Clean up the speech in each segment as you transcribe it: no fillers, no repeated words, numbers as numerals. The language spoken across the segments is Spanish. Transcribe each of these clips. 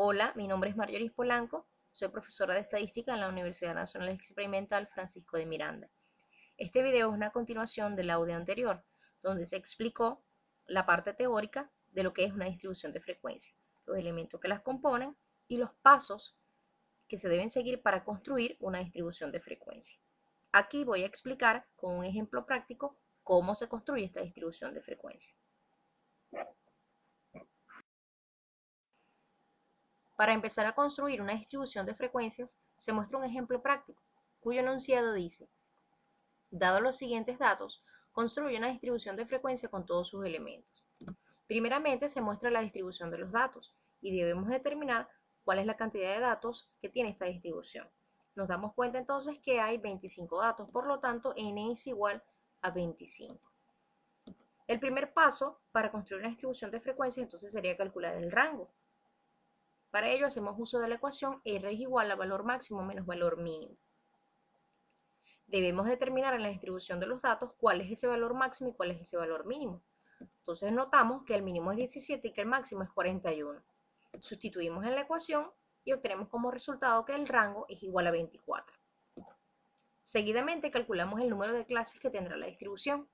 Hola, mi nombre es Marjorie Polanco, soy profesora de Estadística en la Universidad Nacional Experimental Francisco de Miranda. Este video es una continuación del audio anterior, donde se explicó la parte teórica de lo que es una distribución de frecuencia, los elementos que las componen y los pasos que se deben seguir para construir una distribución de frecuencia. Aquí voy a explicar con un ejemplo práctico cómo se construye esta distribución de frecuencia. Para empezar a construir una distribución de frecuencias, se muestra un ejemplo práctico, cuyo enunciado dice: dado los siguientes datos, construye una distribución de frecuencia con todos sus elementos. Primeramente se muestra la distribución de los datos y debemos determinar cuál es la cantidad de datos que tiene esta distribución. Nos damos cuenta entonces que hay 25 datos, por lo tanto n es igual a 25. El primer paso para construir una distribución de frecuencias entonces sería calcular el rango. Para ello hacemos uso de la ecuación R es igual a valor máximo menos valor mínimo. Debemos determinar en la distribución de los datos cuál es ese valor máximo y cuál es ese valor mínimo. Entonces notamos que el mínimo es 17 y que el máximo es 41. Sustituimos en la ecuación y obtenemos como resultado que el rango es igual a 24. Seguidamente calculamos el número de clases que tendrá la distribución,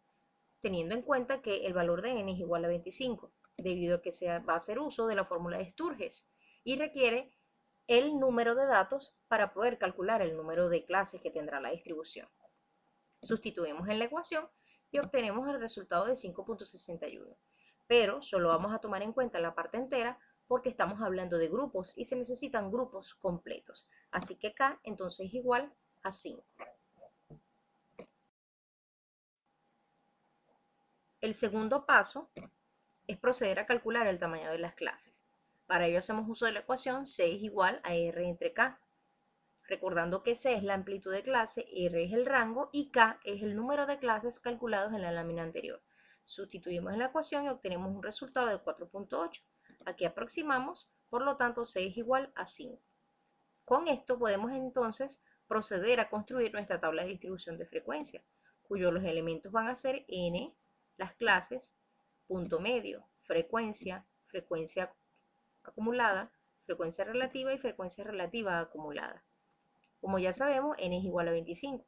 teniendo en cuenta que el valor de n es igual a 25, debido a que se va a hacer uso de la fórmula de Sturges y requiere el número de datos para poder calcular el número de clases que tendrá la distribución. Sustituimos en la ecuación y obtenemos el resultado de 5.61, pero solo vamos a tomar en cuenta la parte entera porque estamos hablando de grupos y se necesitan grupos completos, así que k entonces es igual a 5. El segundo paso es proceder a calcular el tamaño de las clases. Para ello hacemos uso de la ecuación C es igual a R entre K, recordando que C es la amplitud de clase, R es el rango y K es el número de clases calculados en la lámina anterior. Sustituimos en la ecuación y obtenemos un resultado de 4.8. Aquí aproximamos, por lo tanto C es igual a 5. Con esto podemos entonces proceder a construir nuestra tabla de distribución de frecuencia, cuyos los elementos van a ser n, las clases, punto medio, frecuencia, frecuencia acumulada, frecuencia relativa y frecuencia relativa acumulada. Como ya sabemos, n es igual a 25.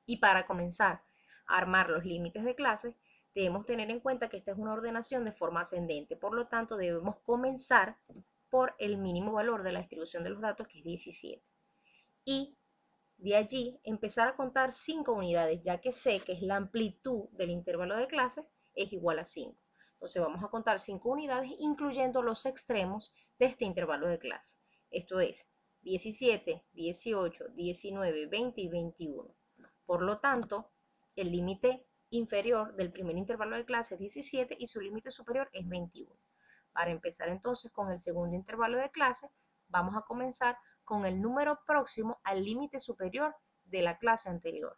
Y para comenzar a armar los límites de clase, debemos tener en cuenta que esta es una ordenación de forma ascendente. Por lo tanto, debemos comenzar por el mínimo valor de la distribución de los datos, que es 17. Y de allí empezar a contar 5 unidades, ya que sé que es la amplitud del intervalo de clase es igual a 5. Entonces vamos a contar 5 unidades, incluyendo los extremos de este intervalo de clase. Esto es 17, 18, 19, 20 y 21. Por lo tanto, el límite inferior del primer intervalo de clase es 17 y su límite superior es 21. Para empezar entonces con el segundo intervalo de clase, vamos a comenzar con el número próximo al límite superior de la clase anterior,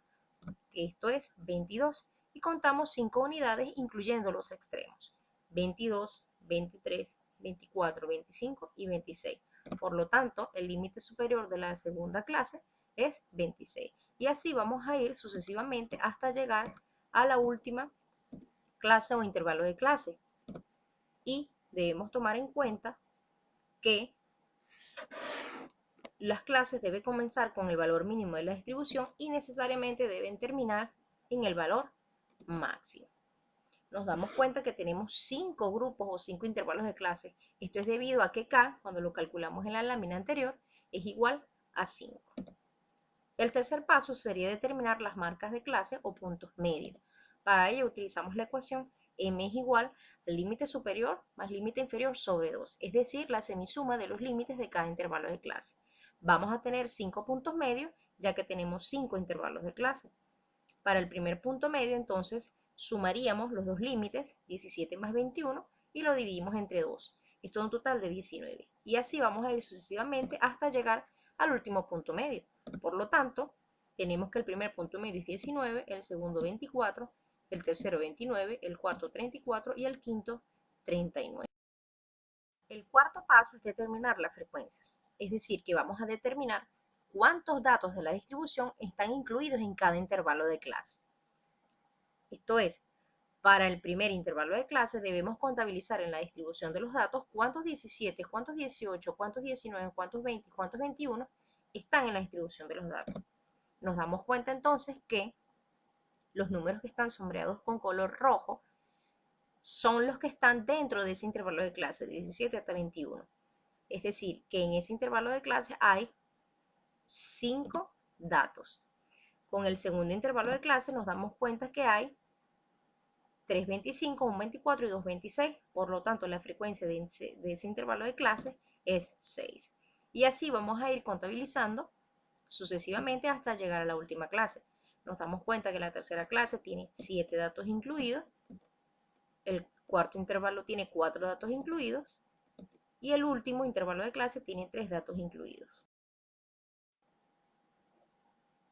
que esto es 22, y contamos 5 unidades incluyendo los extremos, 22, 23, 24, 25 y 26. Por lo tanto, el límite superior de la segunda clase es 26. Y así vamos a ir sucesivamente hasta llegar a la última clase o intervalo de clase. Y debemos tomar en cuenta que las clases deben comenzar con el valor mínimo de la distribución y necesariamente deben terminar en el valor máximo. Nos damos cuenta que tenemos 5 grupos o 5 intervalos de clase. Esto es debido a que K, cuando lo calculamos en la lámina anterior, es igual a 5. El tercer paso sería determinar las marcas de clase o puntos medios. Para ello utilizamos la ecuación m es igual al límite superior más límite inferior sobre 2, es decir, la semisuma de los límites de cada intervalo de clase. Vamos a tener 5 puntos medios, ya que tenemos 5 intervalos de clase. Para el primer punto medio, entonces, sumaríamos los dos límites, 17 más 21, y lo dividimos entre 2. Esto es un total de 19. Y así vamos a ir sucesivamente hasta llegar al último punto medio. Por lo tanto, tenemos que el primer punto medio es 19, el segundo 24, el tercero 29, el cuarto 34 y el quinto 39. El cuarto paso es determinar las frecuencias, es decir, que vamos a determinar cuántos datos de la distribución están incluidos en cada intervalo de clase. Esto es, Para el primer intervalo de clase debemos contabilizar en la distribución de los datos cuántos 17, cuántos 18, cuántos 19, cuántos 20, cuántos 21 están en la distribución de los datos. Nos damos cuenta entonces que los números que están sombreados con color rojo son los que están dentro de ese intervalo de clase, de 17 hasta 21. Es decir, que en ese intervalo de clase hay 5 datos. Con el segundo intervalo de clase nos damos cuenta que hay 3.25, 1.24 y 2.26. Por lo tanto, la frecuencia de ese intervalo de clase es 6. Y así vamos a ir contabilizando sucesivamente hasta llegar a la última clase. Nos damos cuenta que la tercera clase tiene 7 datos incluidos, el cuarto intervalo tiene 4 datos incluidos y el último intervalo de clase tiene 3 datos incluidos.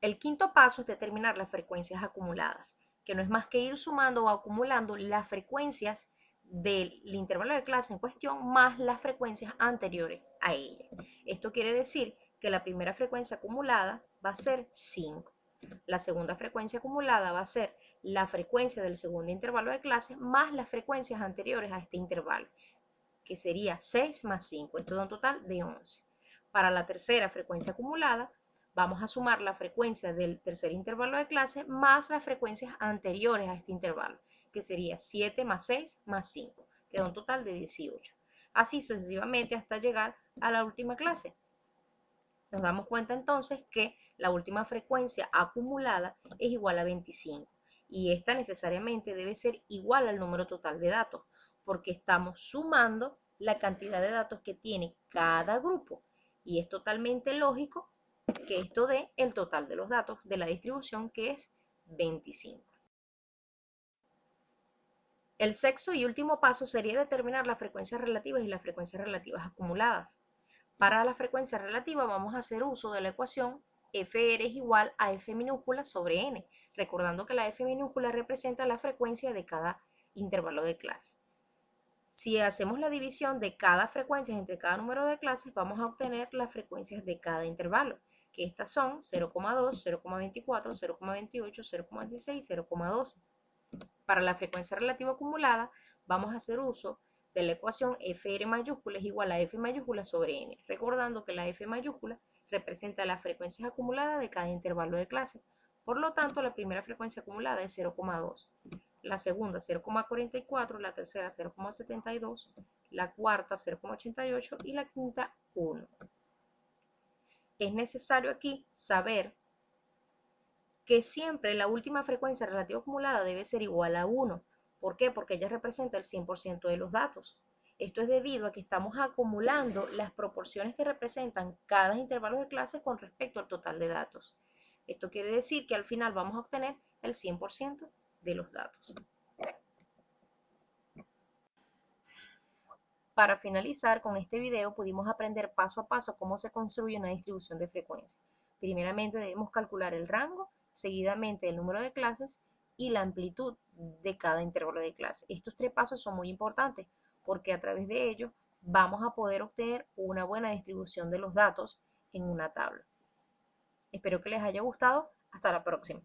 El quinto paso es determinar las frecuencias acumuladas, que no es más que ir sumando o acumulando las frecuencias del intervalo de clase en cuestión más las frecuencias anteriores a ella. Esto quiere decir que la primera frecuencia acumulada va a ser 5. La segunda frecuencia acumulada va a ser la frecuencia del segundo intervalo de clase más las frecuencias anteriores a este intervalo, que sería 6 más 5. Esto da un total de 11. Para la tercera frecuencia acumulada, vamos a sumar la frecuencia del tercer intervalo de clase más las frecuencias anteriores a este intervalo, que sería 7 más 6 más 5, que da un total de 18. Así sucesivamente hasta llegar a la última clase. Nos damos cuenta entonces que la última frecuencia acumulada es igual a 25 y esta necesariamente debe ser igual al número total de datos porque estamos sumando la cantidad de datos que tiene cada grupo y es totalmente lógico que esto dé el total de los datos de la distribución, que es 25. El sexto y último paso sería determinar las frecuencias relativas y las frecuencias relativas acumuladas. Para la frecuencia relativa vamos a hacer uso de la ecuación FR es igual a F minúscula sobre N, recordando que la F minúscula representa la frecuencia de cada intervalo de clase. Si hacemos la división de cada frecuencia entre cada número de clases, vamos a obtener las frecuencias de cada intervalo, que estas son 0,2, 0,24, 0,28, 0,16 y 0,12. Para la frecuencia relativa acumulada, vamos a hacer uso de la ecuación FR mayúscula es igual a F mayúscula sobre N, recordando que la F mayúscula representa las frecuencias acumuladas de cada intervalo de clase. Por lo tanto, la primera frecuencia acumulada es 0,2, la segunda 0,44, la tercera 0,72, la cuarta 0,88 y la quinta 1. Es necesario aquí saber que siempre la última frecuencia relativa acumulada debe ser igual a 1. ¿Por qué? Porque ella representa el 100% de los datos. Esto es debido a que estamos acumulando las proporciones que representan cada intervalo de clase con respecto al total de datos. Esto quiere decir que al final vamos a obtener el 100% de los datos. Para finalizar, con este video pudimos aprender paso a paso cómo se construye una distribución de frecuencia. Primeramente debemos calcular el rango, seguidamente el número de clases y la amplitud de cada intervalo de clase. Estos 3 pasos son muy importantes porque a través de ellos vamos a poder obtener una buena distribución de los datos en una tabla. Espero que les haya gustado. Hasta la próxima.